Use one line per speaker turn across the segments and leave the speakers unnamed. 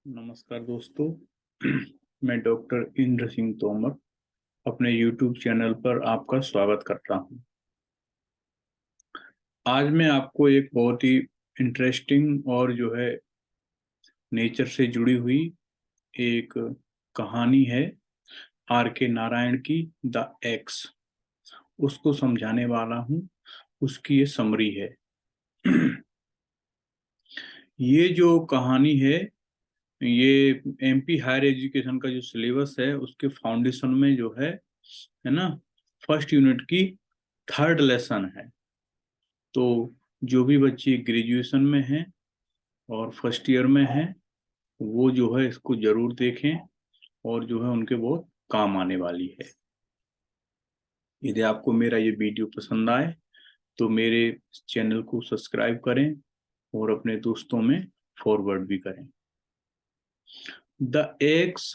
नमस्कार दोस्तों। मैं डॉक्टर इंद्र सिंह तोमर अपने YouTube चैनल पर आपका स्वागत करता हूं। आज मैं आपको एक बहुत ही इंटरेस्टिंग और जो है नेचर से जुड़ी हुई एक कहानी है, आर के नारायण की द एक्स, उसको समझाने वाला हूं। उसकी ये समरी है। ये जो कहानी है, ये MP हायर एजुकेशन का जो सिलेबस है उसके फाउंडेशन में जो है ना, फर्स्ट यूनिट की थर्ड लेसन है। तो जो भी बच्चे ग्रेजुएशन में हैं और फर्स्ट ईयर में हैं, वो जो है इसको जरूर देखें और जो है उनके बहुत काम आने वाली है। यदि आपको मेरा ये वीडियो पसंद आए तो मेरे चैनल को सब्सक्राइब करें और अपने दोस्तों में फॉरवर्ड भी करें। The x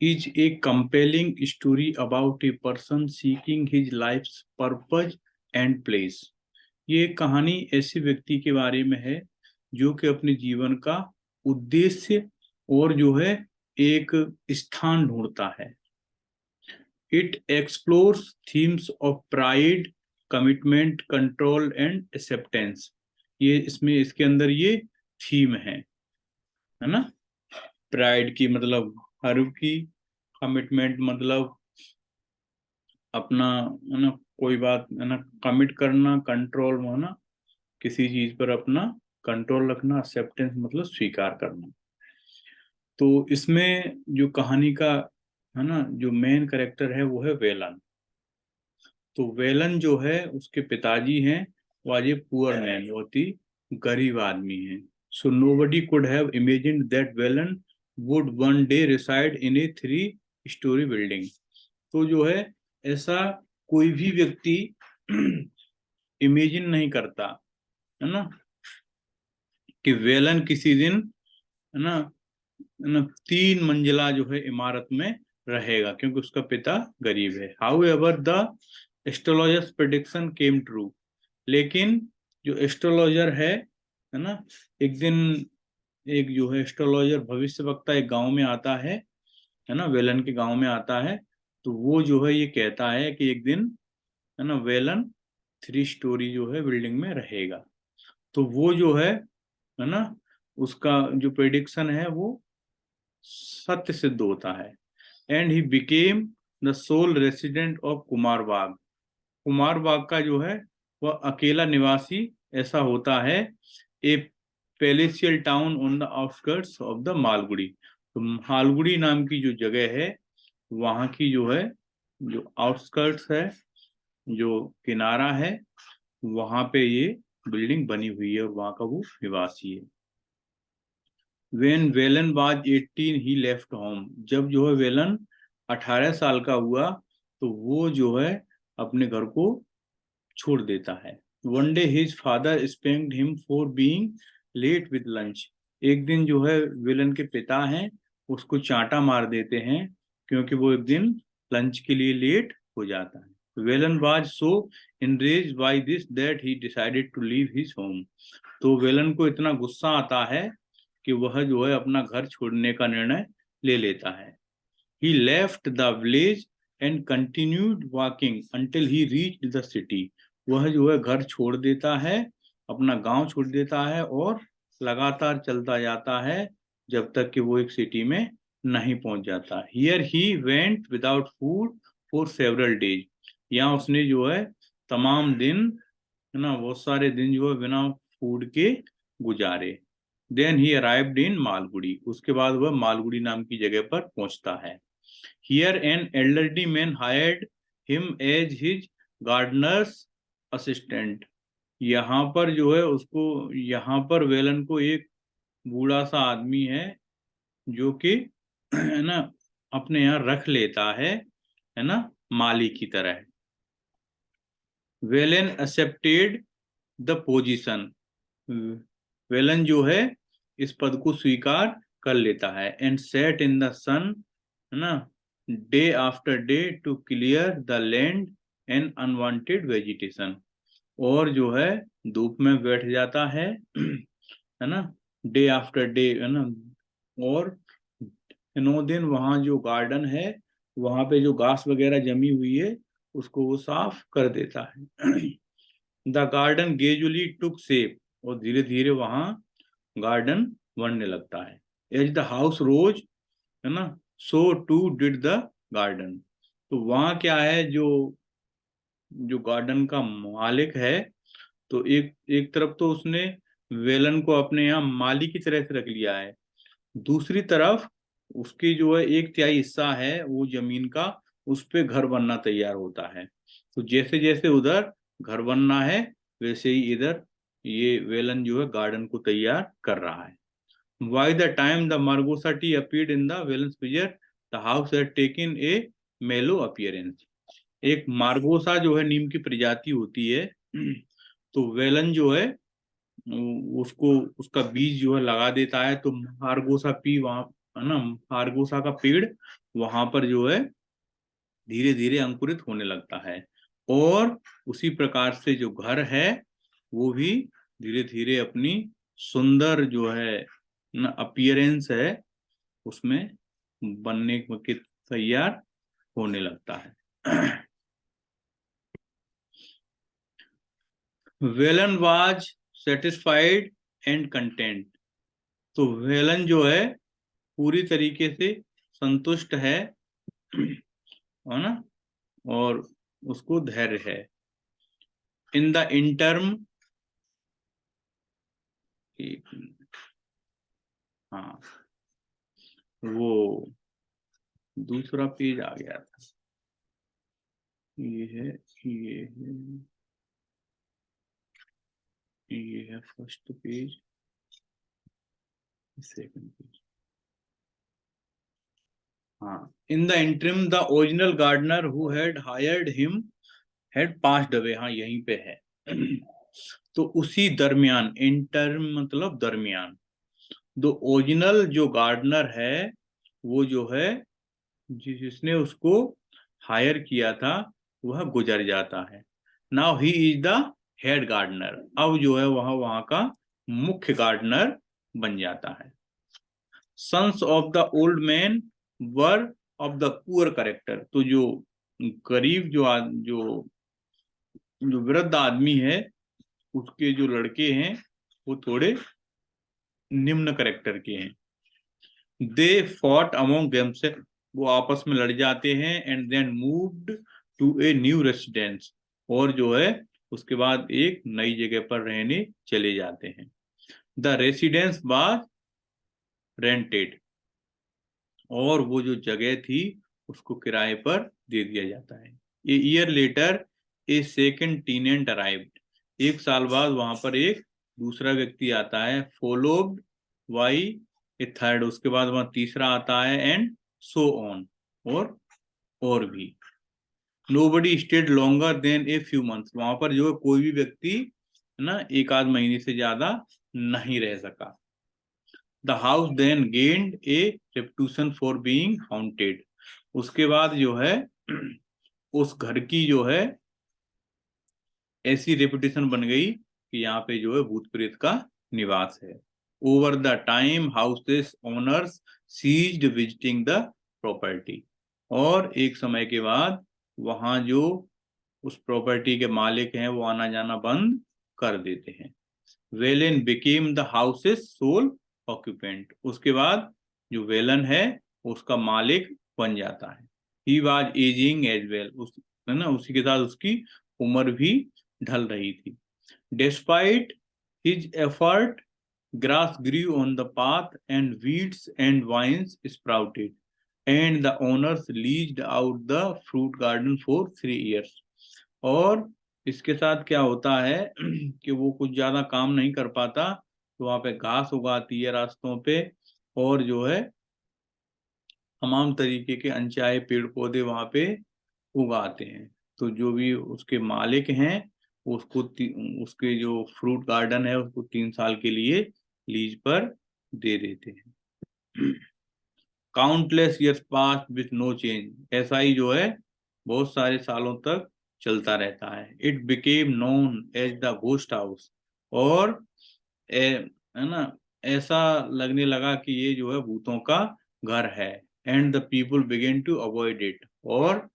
is a compelling story about a person seeking his life's purpose and place। ये कहानी ऐसे व्यक्ति के बारे में है जो कि अपने जीवन का उद्देश्य और जो है एक स्थान ढूंढता है। It explores themes of pride, commitment, control and acceptance. ये इसमें इसके अंदर ये थीम है ना। प्राइड की मतलब गर्व की, कमिटमेंट मतलब अपना है ना, कोई बात है ना कमिट करना, कंट्रोल में है ना, किसी चीज पर अपना कंट्रोल रखना, एक्सेप्टेंस मतलब स्वीकार करना। तो इसमें जो कहानी का है ना जो मेन कैरेक्टर है वो है वेलन। तो वेलन जो है उसके पिताजी हैं वाज ए पुअर मैन, बहुत ही गरीब आदमी है। So nobody could have imagined that Velan would one day reside in a 3 story building. तो जो है ऐसा कोई भी व्यक्ति इमेजिन नहीं करता है ना कि वेलन किसी दिन है ना 3 मंजिला जो है इमारत में रहेगा, क्योंकि उसका पिता गरीब है। How ever the astrologers prediction came true. लेकिन जो एस्ट्रोलॉजर है ना, एक दिन एक जो है एस्ट्रोलॉजर भविष्य वक्ता एक गांव में आता है ना, वेलन के गांव में आता है। तो वो जो है ये कहता है कि एक दिन है ना वेलन 3 स्टोरी जो है बिल्डिंग में रहेगा। तो वो जो है ना उसका जो प्रेडिक्शन है वो सत्य सिद्ध होता है। And he became the sole resident of Kumar Bagh. Kumar Bagh का जो है वह अकेला निवासी ऐसा होता है। A palatial town on the outskirts of the Malgudi. तो मालगुड़ी नाम की जो जगह है, वहां की जो है जो आउटस्कर्ट्स है, जो किनारा है, वहां पे ये बिल्डिंग बनी हुई है और वहां का वो निवासी है। When Velan was 18 he left home. जब जो है वेलन 18 साल का हुआ तो वो जो है अपने घर को छोड़ देता है। One day his father spanked him for being late with lunch. एक दिन जो है वेलन के पिता हैं उसको चांटा मार देते हैं क्योंकि वो एक दिन लंच के लिए लेट हो जाता है। Velan was so enraged by this that he decided to leave his home। तो वेलन को इतना गुस्सा आता है कि वह जो है अपना घर छोड़ने का निर्णय ले लेता है। He left the village and continued walking until he reached the city। वह जो है घर छोड़ देता है, अपना गांव छोड़ देता है और लगातार चलता जाता है जब तक कि वो एक सिटी में नहीं पहुंच जाता। Here he went without food for several days। यहाँ उसने जो है तमाम दिन है ना बहुत सारे दिन जो है बिना फूड के गुजारे। Then he arrived in Malgudi. उसके बाद वह मालगुड़ी नाम की जगह पर पहुंचता है। Here an elderly man hired him as his gardener's assistant. यहाँ पर जो है उसको, यहाँ पर वेलन को एक बूढ़ा सा आदमी है जो कि है ना अपने यहाँ रख लेता है ना, माली की तरह। Whelan accepted the position. Whelan जो है इस पद को स्वीकार कर लेता है। And set in the sun है ना day after day to clear the land and unwanted vegetation. और जो है धूप में बैठ जाता है ना, डे आफ्टर डे है ना, और दिन वहाँ जो गार्डन है वहाँ पे जो घास वगैरह जमी हुई है उसको वो साफ कर देता है। The garden gradually took shape, और धीरे धीरे वहाँ गार्डन बनने लगता है। एज द हाउस रोज, है ना, सो टू डिड द गार्डन। तो वहाँ क्या है, जो जो गार्डन का मालिक है, तो एक एक तरफ तो उसने वेलन को अपने यहाँ माली की तरह से रख लिया है, दूसरी तरफ उसकी जो है एक तिहाई हिस्सा है वो जमीन का, उस पे घर बनना तैयार होता है। तो जैसे जैसे उधर घर बनना है वैसे ही इधर ये वेलन जो है गार्डन को तैयार कर रहा है। By the time the margosa tree appeared in the Velan's picture, the house had taken a mellow appearance. एक मार्गोसा जो है नीम की प्रजाति होती है, तो वेलन जो है उसको उसका बीज जो है लगा देता है, तो हारगोसा पी वहां, है ना, हारगोसा का पेड़ वहां पर जो है धीरे धीरे अंकुरित होने लगता है। और उसी प्रकार से जो घर है वो भी धीरे धीरे अपनी सुंदर जो है अपीयरेंस है उसमें बनने के तैयार होने लगता है। Velan was satisfied and content. तो वेलन जो है पूरी तरीके से संतुष्ट है ना, और उसको धैर्य है। इन द इंटर्म, एक मिनट, हाँ, वो दूसरा पेज आ गया था, ये है, ये है, ये है फर्स्ट पेज, सेकंड पेज। हाँ, in the interim the original gardener who had hired him had passed away. हाँ, यहीं पे है। तो उसी दरमियान, इंटर्म मतलब दरमियान, जो ओरिजिनल जो गार्डनर है वो जो है जिसने उसको हायर किया था वह गुजर जाता है। Now he is the head gardener. अब जो है वह वहां का मुख्य गार्डनर बन जाता है। Sons of the old man were of the poor character. तो जो गरीब जो जो वृद्ध आदमी है उसके जो लड़के हैं वो थोड़े निम्न करेक्टर के हैं। दे फॉट अमोंग देमसेल्फ, वो आपस में लड़ जाते हैं। And then moved to a new residence, और जो है उसके बाद एक नई जगह पर रहने चले जाते हैं। द रेसिडेंस वाज रेंटेड, और वो जो जगह थी उसको किराए पर दे दिया जाता है। A year later a second tenant arrived. एक साल बाद वहां पर एक दूसरा व्यक्ति आता है, फॉलोड बाई ए थर्ड, उसके बाद वहां तीसरा आता है, एंड सो ऑन, और भी। Nobody stayed longer than a few months. वहां पर जो है कोई भी व्यक्ति, है ना, एक आध महीने से ज्यादा नहीं रह सका। The house then gained a reputation for being haunted. उसके बाद जो है उस घर की जो है ऐसी रेपुटेशन बन गई कि यहाँ पे जो है भूत प्रेत का निवास है। Over the time house's owners ceased visiting the property. और एक समय के बाद वहां जो उस प्रॉपर्टी के मालिक हैं वो आना जाना बंद कर देते हैं। Whelan became the house's sole occupant. उसके बाद जो वेलन है उसका मालिक बन जाता है। He was aging as well, उस, है ना, उसी के साथ उसकी उम्र भी ढल रही थी। Despite his effort grass grew on the path and weeds and vines sprouted, and the owners leased out the fruit garden for 3 years। और इसके साथ क्या होता है कि वो कुछ ज्यादा काम नहीं कर पाता, तो वहां पे घास उगाती है रास्तों पे, और जो है तमाम तरीके के अनचाहे पेड़ पौधे वहां पे उगाते हैं। तो जो भी उसके मालिक हैं उसको उसके जो फ्रूट गार्डन है उसको 3 साल के लिए लीज पर दे देते हैं। Countless years pass with no change. ऐसा ही जो है बहुत सारे सालों तक चलता रहता है। It became known as the ghost house. और है ना, ऐसा लगने लगा कि ये जो है भूतों का घर है। And the people began to avoid it, और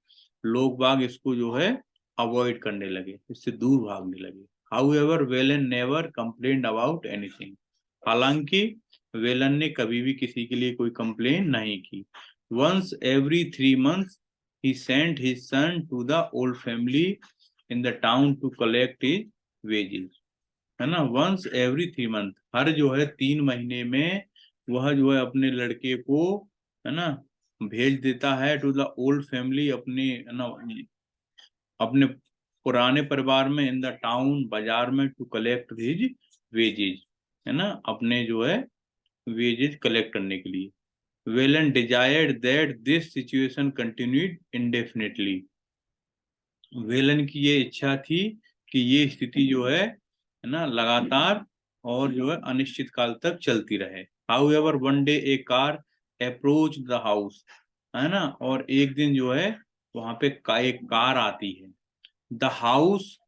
लोग बाग इसको जो है अवॉइड करने लगे, इससे दूर भागने लगे। However Velan never complained about anything, हालांकि वेलन ने कभी भी किसी के लिए कोई कंप्लेन नहीं की। Once every 3 months he sent his son to the old family in the town to collect his wages, है ना। वंस एवरी 3 month, हर जो है 3 महीने में वह जो है अपने लड़के को, है ना, भेज देता है टू द ओल्ड फैमिली, अपने, है ना, अपने पुराने परिवार में, इन द टाउन, बाजार में, टू कलेक्ट हिज वेजेज, है ना, अपने जो है वेजेज कलेक्ट करने के लिए। Velan desired that this situation continued इंडेफिनिटली, Velan की ये इच्छा थी कि ये स्थिति जो है ना, लगातार और जो है अनिश्चित काल तक चलती रहे। However one day A car approach the house, है ना, और एक दिन जो है वहां पे एक कार आती है। The house,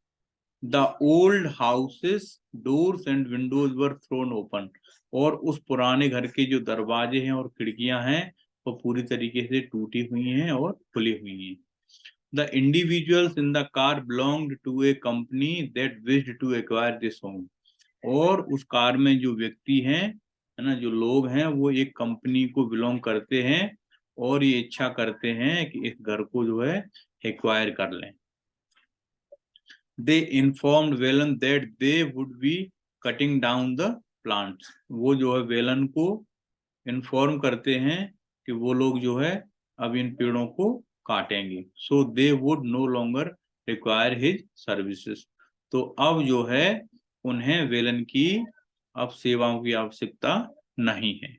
the old houses doors and Windows were throne open, और उस पुराने घर के जो दरवाजे हैं और खिड़कियां हैं वो पूरी तरीके से टूटी हुई हैं और खुली हुई हैं। The individuals in the car belonged to a company that wished to acquire this home, और उस कार में जो व्यक्ति हैं, है ना, जो लोग हैं, वो एक कंपनी को बिलोंग करते हैं और ये इच्छा करते हैं कि इस घर को जो है एक्वायर कर लें। They informed Whelan that they would be cutting down the plants, वो जो है वेलन को इन्फॉर्म करते हैं कि वो लोग जो है अब इन पेड़ों को काटेंगे। So they would no longer require his services, तो अब जो है उन्हें वेलन की अब सेवाओं की आवश्यकता नहीं है।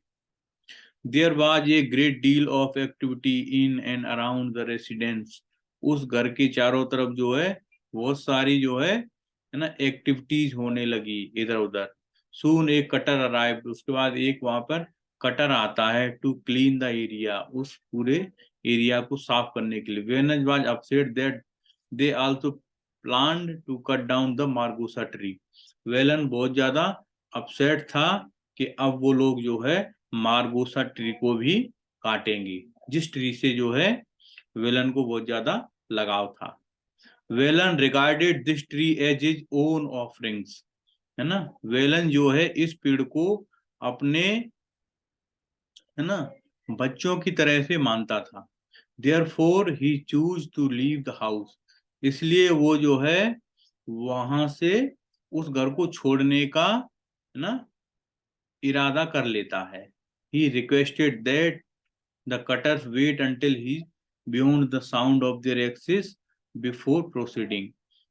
There was a great deal of activity in and around the residence, उस घर के चारों तरफ जो है बहुत सारी जो है ना एक्टिविटीज होने लगी इधर उधर। सून एक कटर अराइव्ड, उसके बाद एक वहां पर कटर आता है टू क्लीन द एरिया, उस पूरे एरिया को साफ करने के लिए। वेनज was upset that they also planned to cut down the margosa tree, Velan बहुत ज्यादा अपसेट था कि अब वो लोग जो है मार्गोसा ट्री को भी काटेंगे, जिस ट्री से जो है वेलन को बहुत ज्यादा लगाव था। Whelan regarded this tree as his own offerings, है ना, वेलन जो है इस पेड़ को अपने, है ना, बच्चों की तरह से मानता था। Therefore he choose to leave the house, इसलिए वो जो है वहां से उस घर को छोड़ने का, है ना, इरादा कर लेता है। He requested that the cutters wait until he beyond the sound of their axes before proceeding,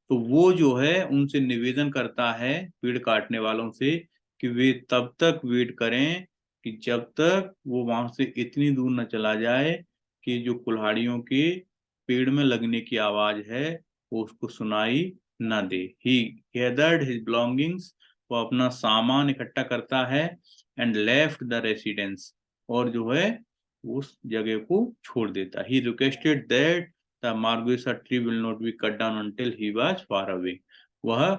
तो वो जो है उनसे निवेदन करता है पेड़ काटने वालों से कि वे तब तक वेट करें कि जब तक वो वहां से इतनी दूर न चला जाए कि जो कुल्हाड़ियों के पेड़ में लगने की आवाज है वो उसको सुनाई न दे। ही गैदर्ड हिज बिलोंगिंग्स, वो अपना सामान इकट्ठा करता है, एंड लेफ्ट द रेसिडेंस, और जो है उस जगह को छोड़ देता। ही requested that the margosa tree will not be cut down until he was far away, वह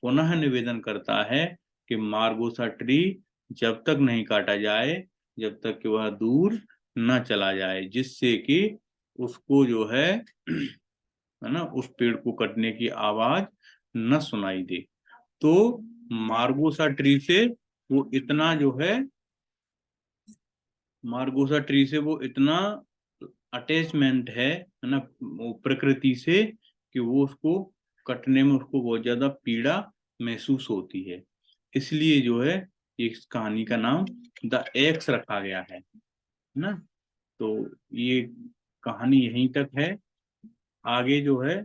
पुनः निवेदन करता है कि मार्गोसा ट्री जब तक नहीं काटा जाए जब तक कि वह दूर न चला जाए, जिससे कि उसको जो है ना, उस पेड़ को कटने की आवाज न सुनाई दे। तो मार्गोसा ट्री से वो इतना जो है, मार्गोसा ट्री से वो इतना अटैचमेंट है ना, वो प्रकृति से, कि वो उसको कटने में उसको बहुत ज्यादा पीड़ा महसूस होती है। इसलिए जो है इस कहानी का नाम द एक्स रखा गया है ना। तो ये कहानी यहीं तक है। आगे जो है